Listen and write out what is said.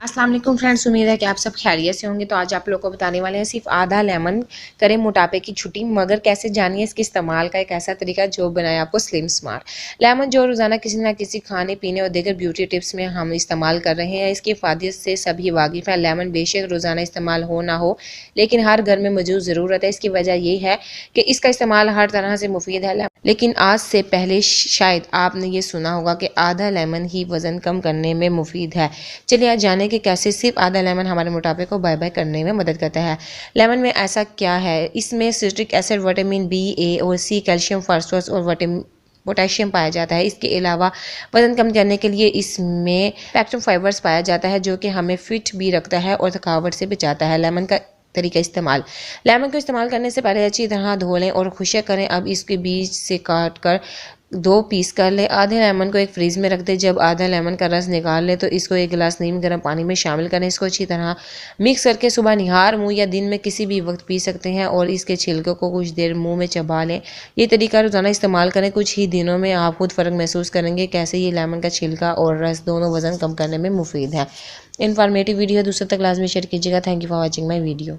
अस्सलाम वालेकुम फ्रेंड्स, उम्मीद है कि आप सब खैरियत से होंगे। तो आज आप लोगों को बताने वाले हैं सिर्फ आधा लेमन करें मोटापे की छुट्टी। मगर कैसे जानिए इसके इस्तेमाल का एक ऐसा तरीका जो बनाए आपको स्लिम स्मार्ट। लेमन जो रोज़ाना किसी ना किसी खाने पीने और दीगर ब्यूटी टिप्स में हम इस्तेमाल कर रहे हैं, इसकी फ़ायदे से सभी वाकिफ़ हैं। लेमन बेशक रोज़ाना इस्तेमाल हो ना हो, लेकिन हर घर में मौजूद ज़रूरत है। इसकी वजह यही है कि इसका इस्तेमाल हर तरह से मुफीद है। लेकिन आज से पहले शायद आपने ये सुना होगा कि आधा लेमन ही वज़न कम करने में मुफीद है। चलिए आज जाने कि कैसे सिर्फ आधा लेमन हमारे मोटापे को बाय बाय करने में मदद करता है। लेमन में ऐसा क्या है? इसमें सिट्रिक एसिड, विटामिन बी, ए और सी, कैल्शियम, फास्फोरस और पोटेशियम पाया जाता है। इसके अलावा वजन कम करने के लिए इसमें पैक्टम फाइबर्स पाया जाता है जो कि हमें फिट भी रखता है और थकावट से बचाता है। लेमन का तरीका इस्तेमाल। लेमन को इस्तेमाल करने से पहले अच्छी तरह धो लें और खुश्क करें। अब इसके बीज से काट कर 2 पीस कर लें। आधे लेमन को एक फ्रीज में रख दें। जब आधा लेमन का रस निकाल लें तो इसको एक गिलास नीम गर्म पानी में शामिल करें। इसको अच्छी तरह मिक्स करके सुबह निहार, मुंह या दिन में किसी भी वक्त पी सकते हैं और इसके छिलकों को कुछ देर मुंह में चबा लें। ये तरीका रोज़ाना इस्तेमाल करें। कुछ ही दिनों में आप खुद फ़र्क महसूस करेंगे कैसे ये लेमन का छिलका और रस दोनों वज़न कम करने में मुफीद है। इन्फॉर्मेटिव वीडियो दूसरों तक लाजमी शेयर कीजिएगा। Thank you for watching my video.